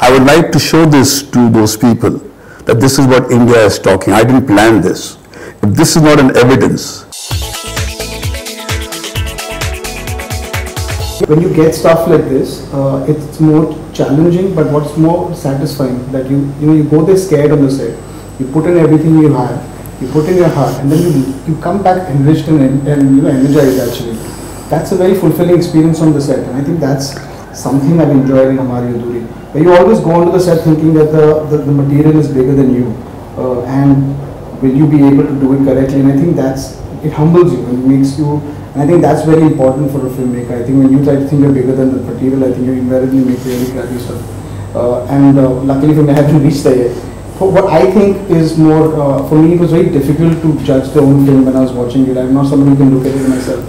I would like to show this to those people, that this is what India is talking. I didn't plan this. If this is not an evidence. When you get stuff like this, it's more challenging, but what's more satisfying, that you go there scared on the set, you put in everything you have, you put in your heart, and then you come back enriched and energized actually. That's a very fulfilling experience on the set, and I think that's something I've enjoyed in Hamari Adhuri. Where you always go onto the set thinking that the material is bigger than you, and will you be able to do it correctly? And I think it humbles you and makes you. And I think that's very important for a filmmaker. I think when you try to think you're bigger than the material, I think you invariably make really crappy stuff. Luckily for me, I haven't reached there yet. What I think is more, for me, it was very difficult to judge the own film when I was watching it. I'm not somebody who can look at it myself.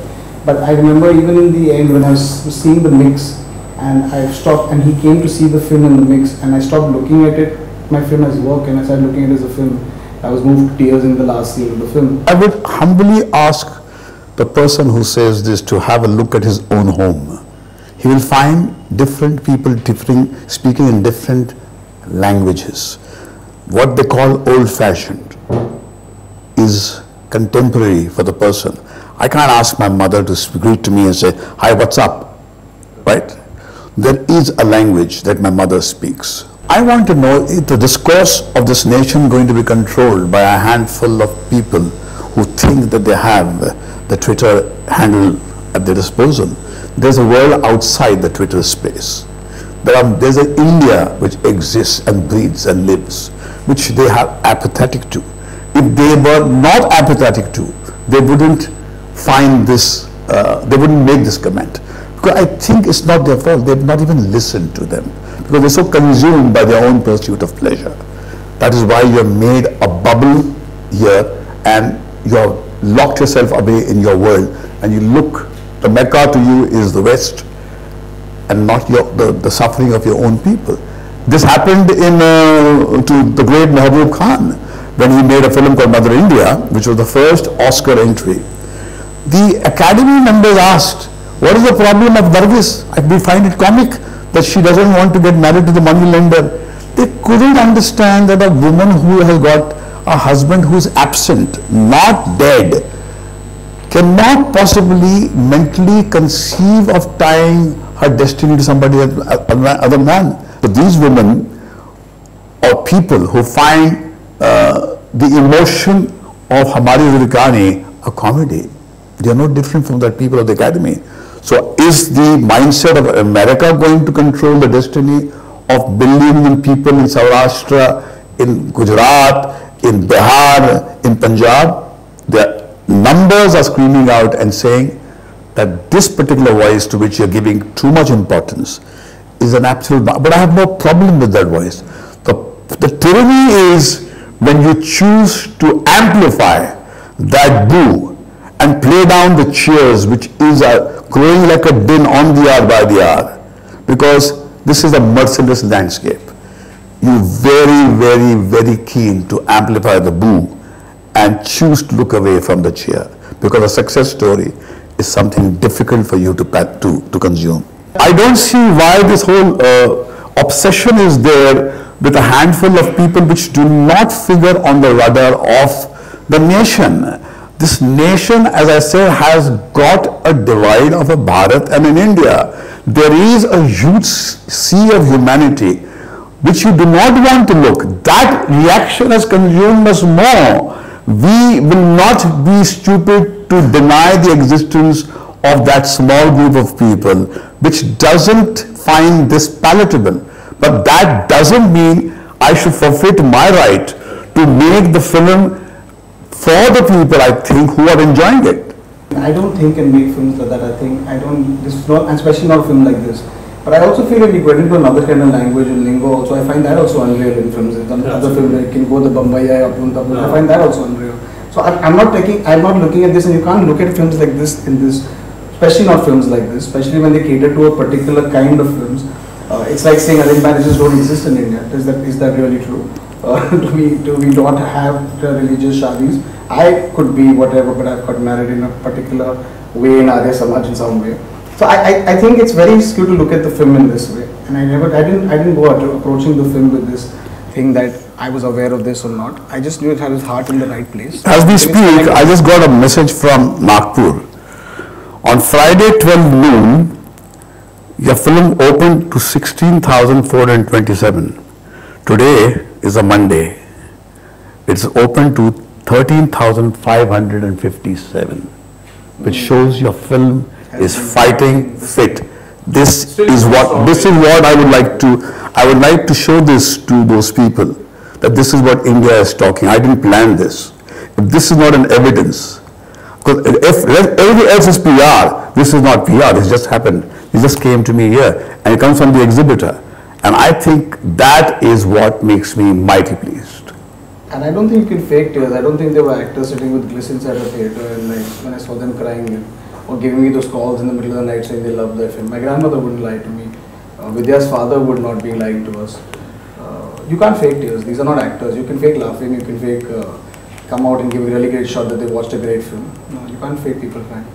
But I remember even in the end when I was seeing the mix, and I stopped, and he came to see the film in the mix, and I stopped looking at it, my film as work, and I started looking at it as a film. I was moved to tears in the last scene of the film. I would humbly ask the person who says this to have a look at his own home. He will find different people speaking in different languages. What they call old-fashioned is contemporary for the person. I can't ask my mother to greet to me and say, "Hi, what's up?" Right? There is a language that my mother speaks. I want to know, is the discourse of this nation going to be controlled by a handful of people who think that they have the Twitter handle at their disposal? There's a world outside the Twitter space. There's an India which exists and breathes and lives, which they are apathetic to. If they were not apathetic to, they wouldn't find this, they wouldn't make this comment. Because I think it's not their fault. They've not even listened to them, because they're so consumed by their own pursuit of pleasure. That is why you're made a bubble here, and you're locked yourself away in your world, and you look, the Mecca to you is the West, and not the suffering of your own people. This happened to the great Mehboob Khan when he made a film called Mother India, which was the first Oscar entry. The Academy members asked, "What is the problem of Nargis? We find it comic that she doesn't want to get married to the money lender." They couldn't understand that a woman who has got a husband who's absent, not dead, cannot possibly mentally conceive of tying her destiny to somebody other man. So these women or people who find the emotion of Hamari Adhuri a comedy, they are no different from the people of the Academy. So is the mindset of America going to control the destiny of billions of people in Saurashtra, in Gujarat, in Bihar, in Punjab? The numbers are screaming out and saying that this particular voice to which you're giving too much importance is an absolute, but I have no problem with that voice. The tyranny is when you choose to amplify that boo and play down the cheers, which is growing like a din on the hour by the hour, because this is a merciless landscape. You're very, very, very keen to amplify the boo and choose to look away from the cheer, because a success story is something difficult for you to consume. I don't see why this whole obsession is there with a handful of people which do not figure on the radar of the nation. This nation, as I said, has got a divide of a Bharat and an India. There is a huge sea of humanity which you do not want to look. That reaction has consumed us more. We will not be stupid to deny the existence of that small group of people which doesn't find this palatable. But that doesn't mean I should forfeit my right to make the film for the people, I think, who are enjoying it. I don't think and make films like that. I think this is not, especially not a film like this. But I also feel if we get into another kind of language and lingo also, I find that also unreal in films. In other films like can go the Bombay, I find that also unreal. So I'm not looking at this, and you can't look at films like this especially not films like this, especially when they cater to a particular kind of films. It's like saying arranged marriages don't exist in India. Is that really true? Do we not have religious shadis? I could be whatever, but I've got married in a particular way in Arya Samaj in some way. So I think it's very skewed to look at the film in this way, and I didn't go approaching the film with this thing that I was aware of this or not. I just knew it had its heart in the right place. As we speak, I just got a message from Nagpur. On Friday 12 noon, your film opened to 16,427. Today is a Monday. It's open to 13,557, which shows your film is fighting fit. This is what I would like to show this to those people, that this is what India is talking. I didn't plan this. If this is not an evidence, because if everything else is PR, this is not PR. This just happened. It just came to me here, and it comes from the exhibitor. And I think that is what makes me mighty pleased. And I don't think you can fake tears. I don't think there were actors sitting with gliss inside a theatre, and like when I saw them crying or giving me those calls in the middle of the night saying they love their film. My grandmother wouldn't lie to me. Vidya's father would not be lying to us. You can't fake tears. These are not actors. You can fake laughing. You can fake come out and give a really great shot that they watched a great film. No, you can't fake people crying.